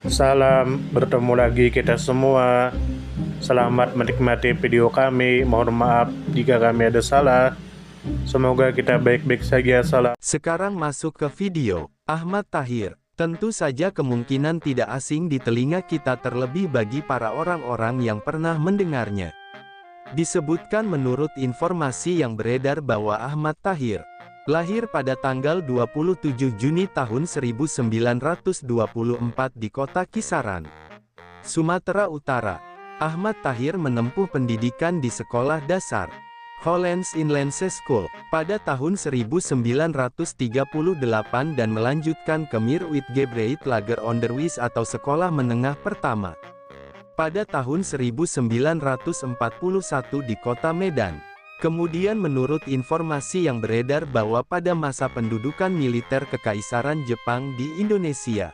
Salam, bertemu lagi kita semua. Selamat menikmati video kami. Mohon maaf jika kami ada salah. Semoga kita baik-baik saja. Salam. Sekarang masuk ke video. Ahmad Tahir. Tentu saja kemungkinan tidak asing di telinga kita, terlebih bagi para orang-orang yang pernah mendengarnya. Disebutkan menurut informasi yang beredar bahwa Ahmad Tahir lahir pada tanggal 27 Juni tahun 1924 di kota Kisaran, Sumatera Utara. Ahmad Tahir menempuh pendidikan di sekolah dasar Hollands Inland School pada tahun 1938 dan melanjutkan ke Meerwitgebreid Lager Onderwijs atau sekolah menengah pertama pada tahun 1941 di kota Medan. Kemudian menurut informasi yang beredar bahwa pada masa pendudukan militer Kekaisaran Jepang di Indonesia,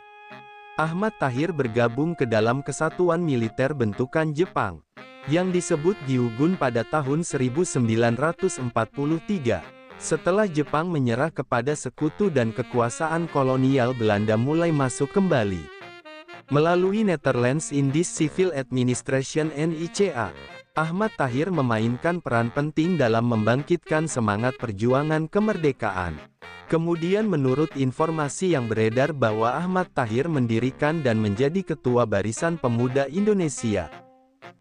Ahmad Tahir bergabung ke dalam kesatuan militer bentukan Jepang yang disebut Gyugun pada tahun 1943, setelah Jepang menyerah kepada sekutu dan kekuasaan kolonial Belanda mulai masuk kembali. Melalui Netherlands Indies Civil Administration (NICA), Ahmad Tahir memainkan peran penting dalam membangkitkan semangat perjuangan kemerdekaan. Kemudian menurut informasi yang beredar bahwa Ahmad Tahir mendirikan dan menjadi Ketua Barisan Pemuda Indonesia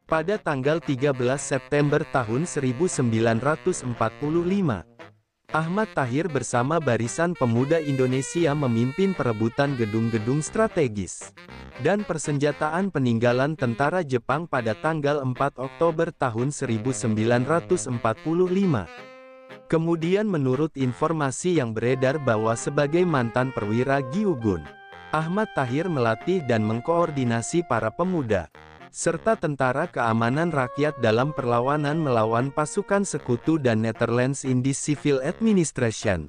pada tanggal 13 September tahun 1945. Ahmad Tahir bersama Barisan Pemuda Indonesia memimpin perebutan gedung-gedung strategis dan persenjataan peninggalan tentara Jepang pada tanggal 4 Oktober tahun 1945. Kemudian menurut informasi yang beredar bahwa sebagai mantan perwira Gyugun, Ahmad Tahir melatih dan mengkoordinasi para pemuda serta tentara keamanan rakyat dalam perlawanan melawan pasukan sekutu dan Netherlands Indies Civil Administration.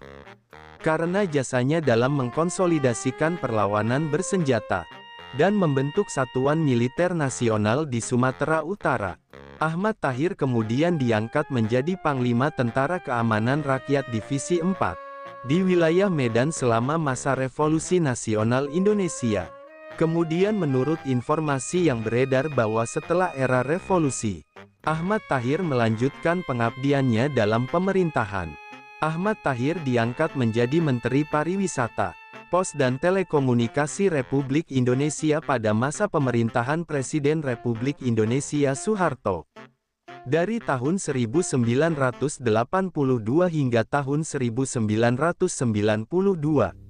Karena jasanya dalam mengkonsolidasikan perlawanan bersenjata dan membentuk satuan militer nasional di Sumatera Utara, Ahmad Tahir kemudian diangkat menjadi Panglima Tentara Keamanan Rakyat Divisi 4 di wilayah Medan selama masa Revolusi Nasional Indonesia. Kemudian menurut informasi yang beredar bahwa setelah era revolusi, Ahmad Tahir melanjutkan pengabdiannya dalam pemerintahan. Ahmad Tahir diangkat menjadi Menteri Pariwisata, Pos dan Telekomunikasi Republik Indonesia pada masa pemerintahan Presiden Republik Indonesia Soeharto. Dari tahun 1982 hingga tahun 1992.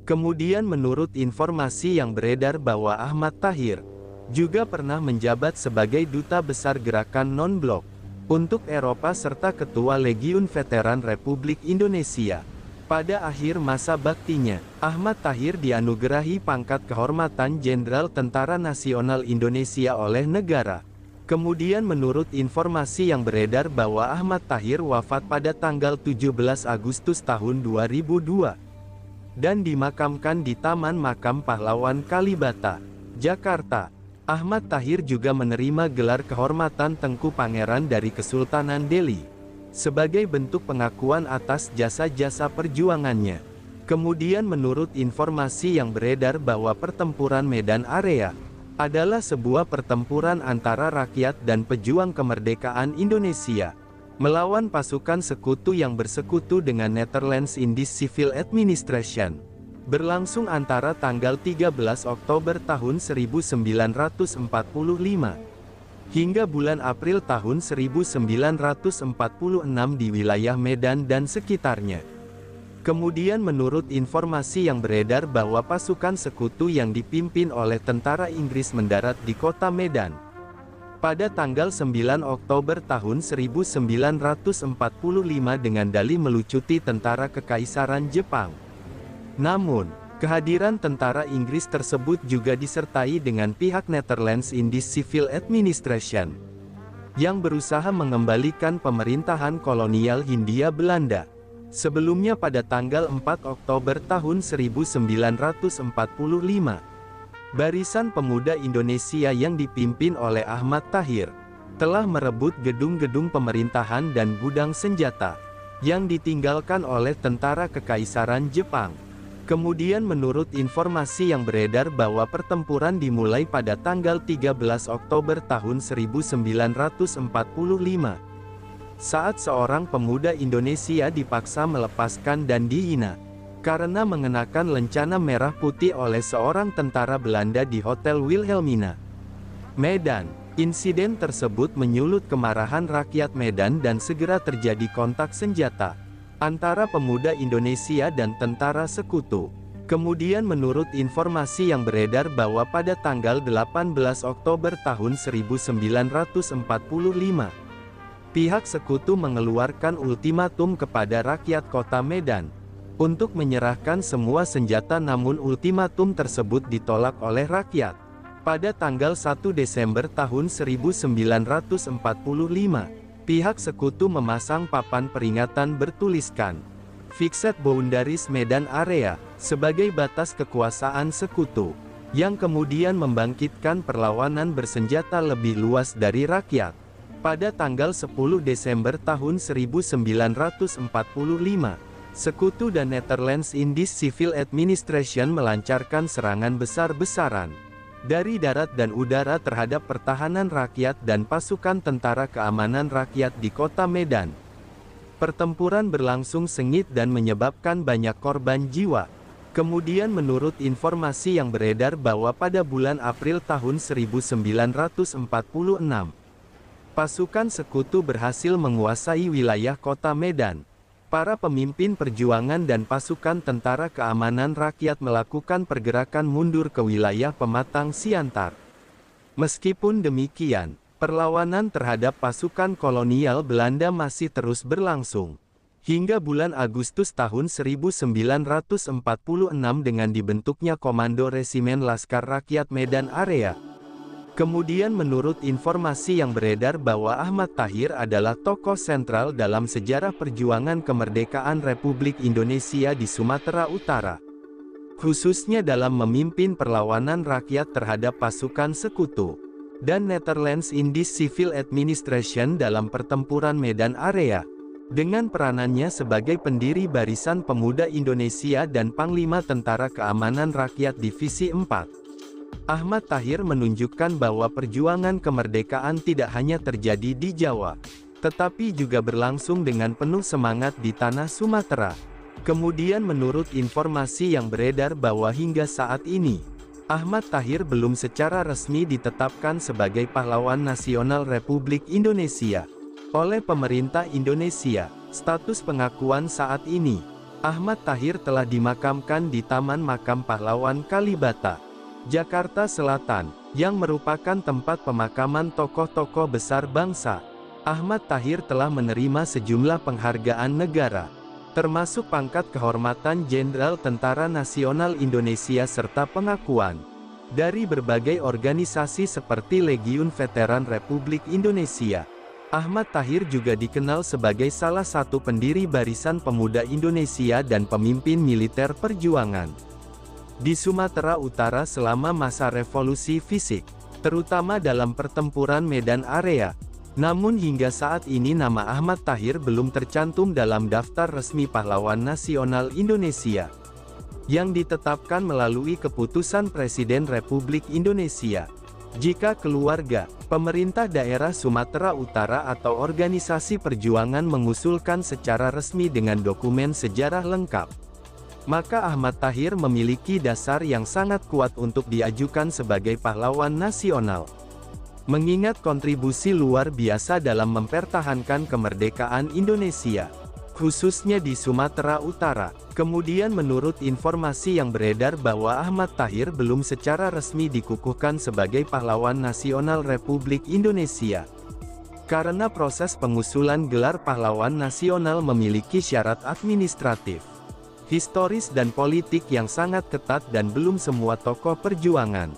Kemudian menurut informasi yang beredar bahwa Ahmad Tahir juga pernah menjabat sebagai Duta Besar Gerakan Non-Blok untuk Eropa serta Ketua Legiun Veteran Republik Indonesia. Pada akhir masa baktinya, Ahmad Tahir dianugerahi pangkat kehormatan Jenderal Tentara Nasional Indonesia oleh negara. Kemudian menurut informasi yang beredar bahwa Ahmad Tahir wafat pada tanggal 17 Agustus tahun 2002. Dan dimakamkan di Taman Makam Pahlawan Kalibata, Jakarta. Ahmad Tahir juga menerima gelar kehormatan Tengku Pangeran dari Kesultanan Delhi sebagai bentuk pengakuan atas jasa-jasa perjuangannya. Kemudian menurut informasi yang beredar bahwa pertempuran Medan Area adalah sebuah pertempuran antara rakyat dan pejuang kemerdekaan Indonesia melawan pasukan sekutu yang bersekutu dengan Netherlands Indies Civil Administration, berlangsung antara tanggal 13 Oktober tahun 1945 hingga bulan April tahun 1946 di wilayah Medan dan sekitarnya. Kemudian menurut informasi yang beredar bahwa pasukan sekutu yang dipimpin oleh tentara Inggris mendarat di kota Medan pada tanggal 9 Oktober tahun 1945 dengan dalih melucuti tentara Kekaisaran Jepang. Namun, kehadiran tentara Inggris tersebut juga disertai dengan pihak Netherlands Indies Civil Administration yang berusaha mengembalikan pemerintahan kolonial Hindia Belanda. Sebelumnya pada tanggal 4 Oktober tahun 1945, Barisan Pemuda Indonesia yang dipimpin oleh Ahmad Tahir telah merebut gedung-gedung pemerintahan dan gudang senjata yang ditinggalkan oleh tentara Kekaisaran Jepang. Kemudian menurut informasi yang beredar bahwa pertempuran dimulai pada tanggal 13 Oktober tahun 1945. Saat seorang pemuda Indonesia dipaksa melepaskan dan dihina karena mengenakan lencana merah putih oleh seorang tentara Belanda di Hotel Wilhelmina, Medan. Insiden tersebut menyulut kemarahan rakyat Medan dan segera terjadi kontak senjata antara pemuda Indonesia dan tentara sekutu. Kemudian menurut informasi yang beredar bahwa pada tanggal 18 Oktober tahun 1945, pihak sekutu mengeluarkan ultimatum kepada rakyat kota Medan untuk menyerahkan semua senjata, namun ultimatum tersebut ditolak oleh rakyat. Pada tanggal 1 Desember tahun 1945, pihak sekutu memasang papan peringatan bertuliskan Fixed Boundaries Medan Area sebagai batas kekuasaan sekutu, yang kemudian membangkitkan perlawanan bersenjata lebih luas dari rakyat. Pada tanggal 10 Desember tahun 1945, Sekutu dan Netherlands Indies Civil Administration melancarkan serangan besar-besaran dari darat dan udara terhadap pertahanan rakyat dan pasukan tentara keamanan rakyat di kota Medan. Pertempuran berlangsung sengit dan menyebabkan banyak korban jiwa. Kemudian menurut informasi yang beredar bahwa pada bulan April tahun 1946, pasukan sekutu berhasil menguasai wilayah kota Medan. Para pemimpin perjuangan dan pasukan tentara keamanan rakyat melakukan pergerakan mundur ke wilayah Pematang Siantar. Meskipun demikian, perlawanan terhadap pasukan kolonial Belanda masih terus berlangsung hingga bulan Agustus tahun 1946 dengan dibentuknya Komando Resimen Laskar Rakyat Medan Area. Kemudian menurut informasi yang beredar bahwa Ahmad Tahir adalah tokoh sentral dalam sejarah perjuangan kemerdekaan Republik Indonesia di Sumatera Utara, khususnya dalam memimpin perlawanan rakyat terhadap pasukan sekutu dan Netherlands Indies Civil Administration dalam pertempuran Medan Area, dengan peranannya sebagai pendiri Barisan Pemuda Indonesia dan Panglima Tentara Keamanan Rakyat Divisi 4. Ahmad Tahir menunjukkan bahwa perjuangan kemerdekaan tidak hanya terjadi di Jawa, tetapi juga berlangsung dengan penuh semangat di tanah Sumatera. Kemudian menurut informasi yang beredar bahwa hingga saat ini, Ahmad Tahir belum secara resmi ditetapkan sebagai pahlawan nasional Republik Indonesia oleh pemerintah Indonesia. Status pengakuan saat ini, Ahmad Tahir telah dimakamkan di Taman Makam Pahlawan Kalibata, Jakarta Selatan, yang merupakan tempat pemakaman tokoh-tokoh besar bangsa. Ahmad Tahir telah menerima sejumlah penghargaan negara, termasuk pangkat kehormatan Jenderal Tentara Nasional Indonesia serta pengakuan dari berbagai organisasi seperti Legiun Veteran Republik Indonesia. Ahmad Tahir juga dikenal sebagai salah satu pendiri Barisan Pemuda Indonesia dan pemimpin militer perjuangan di Sumatera Utara selama masa revolusi fisik, terutama dalam pertempuran Medan Area. Namun hingga saat ini nama Ahmad Tahir belum tercantum dalam daftar resmi pahlawan nasional Indonesia, yang ditetapkan melalui keputusan Presiden Republik Indonesia. Jika keluarga, pemerintah daerah Sumatera Utara atau organisasi perjuangan mengusulkan secara resmi dengan dokumen sejarah lengkap, maka Ahmad Tahir memiliki dasar yang sangat kuat untuk diajukan sebagai pahlawan nasional. Mengingat kontribusi luar biasa dalam mempertahankan kemerdekaan Indonesia, khususnya di Sumatera Utara. Kemudian menurut informasi yang beredar bahwa Ahmad Tahir belum secara resmi dikukuhkan sebagai pahlawan nasional Republik Indonesia, karena proses pengusulan gelar pahlawan nasional memiliki syarat administratif, historis dan politik yang sangat ketat dan belum semua tokoh perjuangan,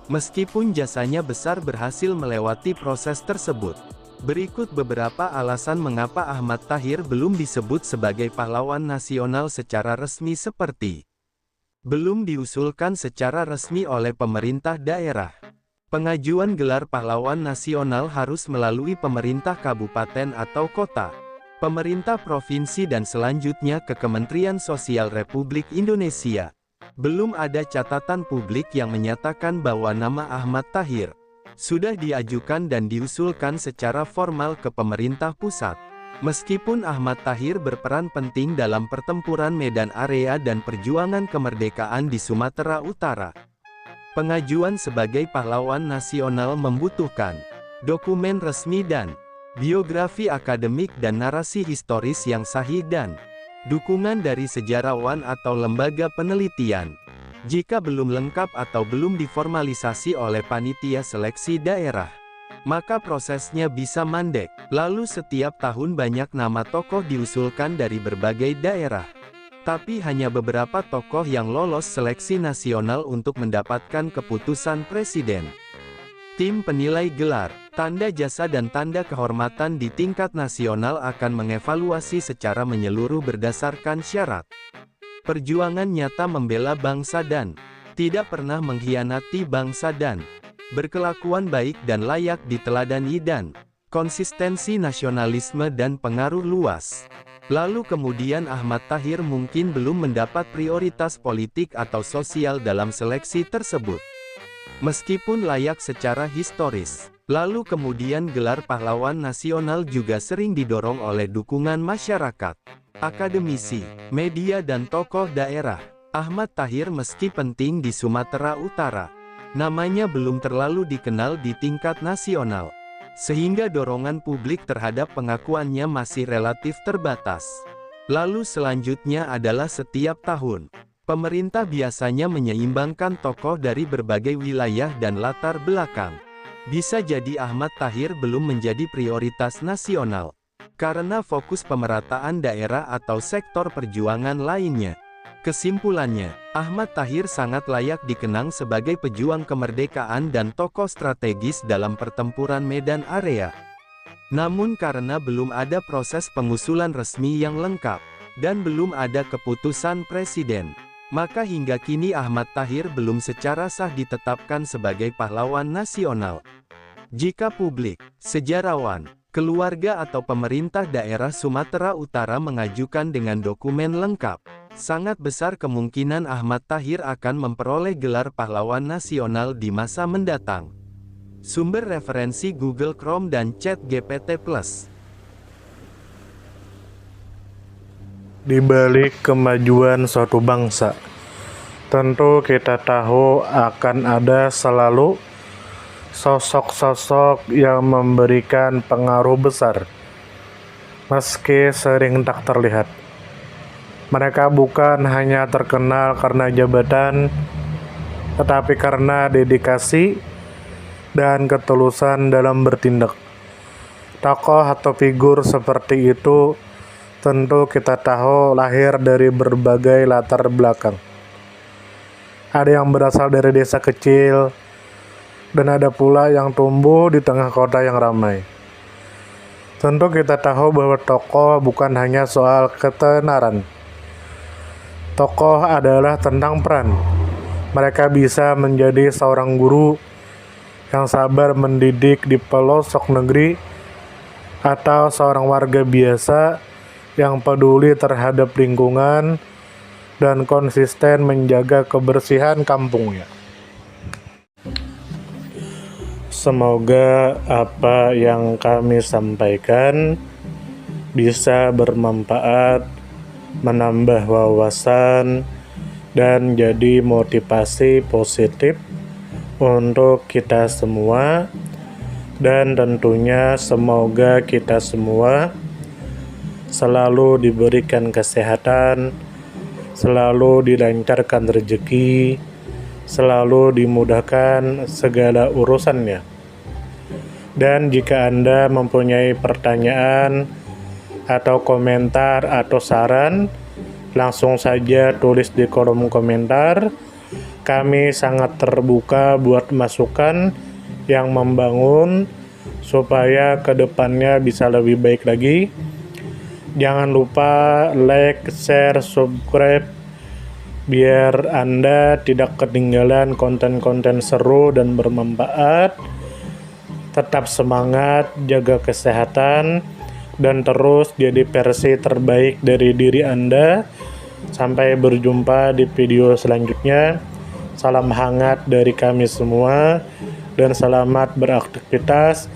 meskipun jasanya besar, berhasil melewati proses tersebut. Berikut beberapa alasan mengapa Ahmad Tahir belum disebut sebagai pahlawan nasional secara resmi seperti: belum diusulkan secara resmi oleh pemerintah daerah. Pengajuan gelar pahlawan nasional harus melalui pemerintah kabupaten atau kota, pemerintah provinsi dan selanjutnya ke Kementerian Sosial Republik Indonesia. Belum ada catatan publik yang menyatakan bahwa nama Ahmad Tahir sudah diajukan dan diusulkan secara formal ke pemerintah pusat. Meskipun Ahmad Tahir berperan penting dalam pertempuran Medan Area dan perjuangan kemerdekaan di Sumatera Utara, pengajuan sebagai pahlawan nasional membutuhkan dokumen resmi dan biografi akademik dan narasi historis yang sahih dan dukungan dari sejarawan atau lembaga penelitian. Jika belum lengkap atau belum diformalisasi oleh panitia seleksi daerah, maka prosesnya bisa mandek. Lalu setiap tahun banyak nama tokoh diusulkan dari berbagai daerah. Tapi hanya beberapa tokoh yang lolos seleksi nasional untuk mendapatkan keputusan presiden. Tim penilai gelar, tanda jasa dan tanda kehormatan di tingkat nasional akan mengevaluasi secara menyeluruh berdasarkan syarat perjuangan nyata membela bangsa dan tidak pernah mengkhianati bangsa dan berkelakuan baik dan layak diteladani dan konsistensi nasionalisme dan pengaruh luas. Lalu kemudian Ahmad Tahir mungkin belum mendapat prioritas politik atau sosial dalam seleksi tersebut, meskipun layak secara historis. Lalu kemudian gelar pahlawan nasional juga sering didorong oleh dukungan masyarakat, akademisi, media dan tokoh daerah. Ahmad Tahir meski penting di Sumatera Utara, namanya belum terlalu dikenal di tingkat nasional, sehingga dorongan publik terhadap pengakuannya masih relatif terbatas. Lalu selanjutnya adalah setiap tahun, pemerintah biasanya menyeimbangkan tokoh dari berbagai wilayah dan latar belakang. Bisa jadi Ahmad Tahir belum menjadi prioritas nasional, karena fokus pemerataan daerah atau sektor perjuangan lainnya. Kesimpulannya, Ahmad Tahir sangat layak dikenang sebagai pejuang kemerdekaan dan tokoh strategis dalam pertempuran Medan Area. Namun karena belum ada proses pengusulan resmi yang lengkap, dan belum ada keputusan presiden, maka hingga kini Ahmad Tahir belum secara sah ditetapkan sebagai pahlawan nasional. Jika publik, sejarawan, keluarga atau pemerintah daerah Sumatera Utara mengajukan dengan dokumen lengkap, sangat besar kemungkinan Ahmad Tahir akan memperoleh gelar pahlawan nasional di masa mendatang. Sumber referensi Google Chrome dan ChatGPT+. Di balik kemajuan suatu bangsa, tentu kita tahu akan ada selalu sosok-sosok yang memberikan pengaruh besar, meski sering tak terlihat. Mereka bukan hanya terkenal karena jabatan, tetapi karena dedikasi dan ketulusan dalam bertindak. Tokoh atau figur seperti itu tentu kita tahu lahir dari berbagai latar belakang. Ada yang berasal dari desa kecil, dan ada pula yang tumbuh di tengah kota yang ramai. Tentu kita tahu bahwa tokoh bukan hanya soal ketenaran. Tokoh adalah tentang peran. Mereka bisa menjadi seorang guru yang sabar mendidik di pelosok negeri, atau seorang warga biasa yang peduli terhadap lingkungan dan konsisten menjaga kebersihan kampungnya. Semoga apa yang kami sampaikan bisa bermanfaat, menambah wawasan, dan jadi motivasi positif untuk kita semua. Dan tentunya semoga kita semua selalu diberikan kesehatan, selalu dilancarkan rezeki, selalu dimudahkan segala urusannya. Dan jika Anda mempunyai pertanyaan atau komentar atau saran, langsung saja tulis di kolom komentar. Kami sangat terbuka buat masukan yang membangun supaya kedepannya bisa lebih baik lagi. Jangan lupa like, share, subscribe biar Anda tidak ketinggalan konten-konten seru dan bermanfaat. Tetap semangat, jaga kesehatan, dan terus jadi versi terbaik dari diri Anda. Sampai berjumpa di video selanjutnya. Salam hangat dari kami semua dan selamat beraktivitas.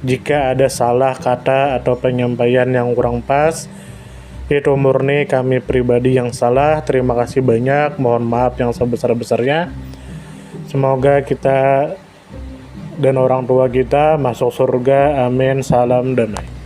Jika ada salah kata atau penyampaian yang kurang pas, itu murni kami pribadi yang salah. Terima kasih banyak, mohon maaf yang sebesar-besarnya. Semoga kita dan orang tua kita masuk surga, amin, salam damai.